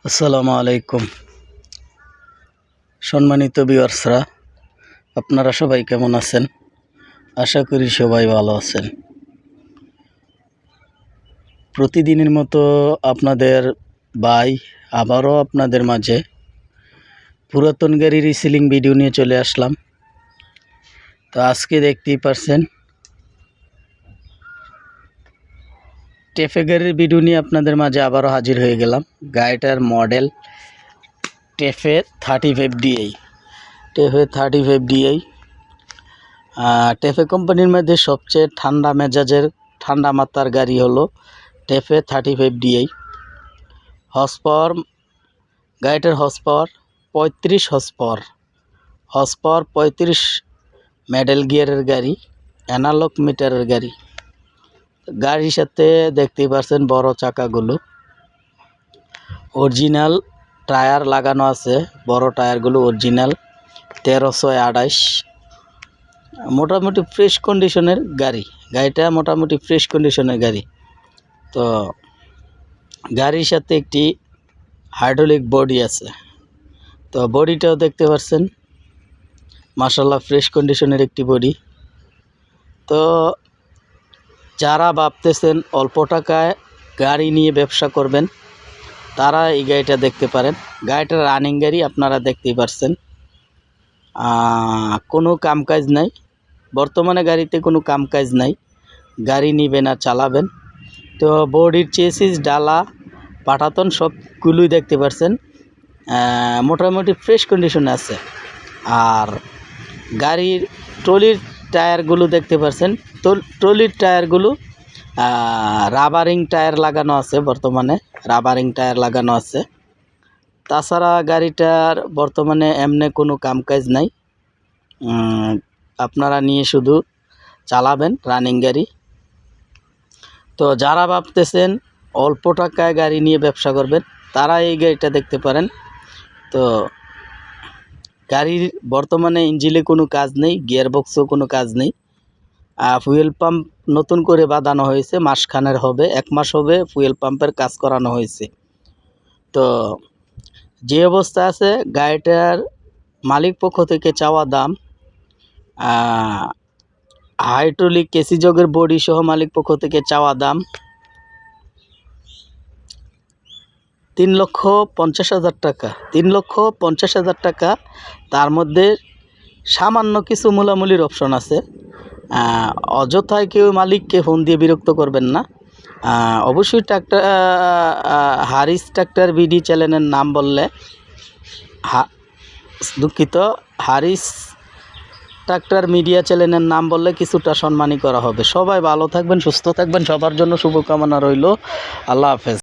আসসালামু আলাইকুম। সম্মানিত ভিউয়ার্সরা, আপনারা সবাই কেমন আছেন? আশা করি সবাই ভালো আছেন। প্রতিদিনের মতো আপনাদের ভাই আবারও আপনাদের মাঝে পুরাতন গাড়ির রিসেলিং ভিডিও নিয়ে চলে আসলাম। তো আজকে দেখতেই পারছেন টেফে গাড়ির ভিডিও নিয়ে আপনাদের মাঝে আবারও হাজির হয়ে গেলাম। গাড়িটার model TAFE 35DI। TAFE 35DI TAFE কোম্পানির মধ্যে সবচেয়ে ঠান্ডা মেজাজের ঠান্ডা মাত্রার গাড়ি হলো টেফে 35DI। হর্স পাওয়ার, গাড়িটার হর্স পাওয়ার 35 হর্স পাওয়ার 35, মেডেল গিয়ারের গাড়ি, অ্যানালগ মিটারের গাড়ি। গাড়ির সাথে দেখতেই পাচ্ছেন বড় চাকাগুলো, অরিজিনাল টায়ার লাগানো আছে। বড় টায়ারগুলো অরিজিনাল 1328। মোটামুটি ফ্রেশ কন্ডিশনের গাড়ি। গাড়িটা মোটামুটি ফ্রেশ কন্ডিশনের গাড়ি। তো গাড়ির সাথে একটি হাইড্রোলিক বডি আছে। তো বডিটাও দেখতে পাচ্ছেন, মাশাআল্লাহ ফ্রেশ কন্ডিশনের একটি বডি। তো যারা ভাবতেছেন অল্প টাকায় গাড়ি নিয়ে ব্যবসা করবেন, তারা এই গাড়িটা দেখতে পারেন। গাড়িটার রানিং গাড়ি আপনারা দেখতেই পাচ্ছেন। কোনো কামকাজ নাই, বর্তমানে গাড়িতে কোনো কামকাজ নাই। গাড়ি নেবেন আর চালাবেন। তো বডির চেসিস, ডালা, পাটাতন সবগুলোই দেখতে পাচ্ছেন মোটামুটি ফ্রেশ কন্ডিশনে আছে। আর গাড়ির ট্রলির টায়ারগুলো দেখতে পাচ্ছেন, ট্রলির টায়ারগুলো রাবারিং টায়ার লাগানো আছে। বর্তমানে রাবারিং টায়ার লাগানো আছে। তাছাড়া গাড়িটার বর্তমানে এমনি কোনো কামকাজ নাই। আপনারা নিয়ে শুধু চালাবেন, রানিং গাড়ি। তো যারা ভাবতেছেন অল্প টাকায় গাড়ি নিয়ে ব্যবসা করবেন, তারা এই গাড়িটা দেখতে পারেন। তো গাড়ির বর্তমানে ইঞ্জিনে কোনো কাজ নেই, গিয়ারবক্সেও কোনো কাজ নেই। ফুয়েল পাম্প নতুন করে বাঁধানো হয়েছে, মাসখানেক হবে, 1 মাস হবে ফুয়েল পাম্পের কাজ করানো হয়েছে। তো যে অবস্থা আছে গাড়িটার মালিক পক্ষ থেকে চাওয়া দাম, হাইড্রোলিক কেসি জগের বডি সহ মালিক পক্ষ থেকে চাওয়া দাম 3,50,000 টাকা। 3,50,000 টাকা। তার মধ্যে সামান্য কিছু মূলামূলির অপশন আছে। অযথায় কেউ মালিককে ফোন দিয়ে বিরক্ত করবেন না। অবশ্যই ট্রাক্টর হারিস ট্রাক্টর বিডি চ্যানেলের নাম বললে, দুঃখিত, হারিস ট্রাক্টর মিডিয়া চ্যানেলের নাম বললে কিছুটা সম্মানী করা হবে। সবাই ভালো থাকবেন, সুস্থ থাকবেন, সবার জন্য শুভকামনা রইল। আল্লাহ হাফেজ।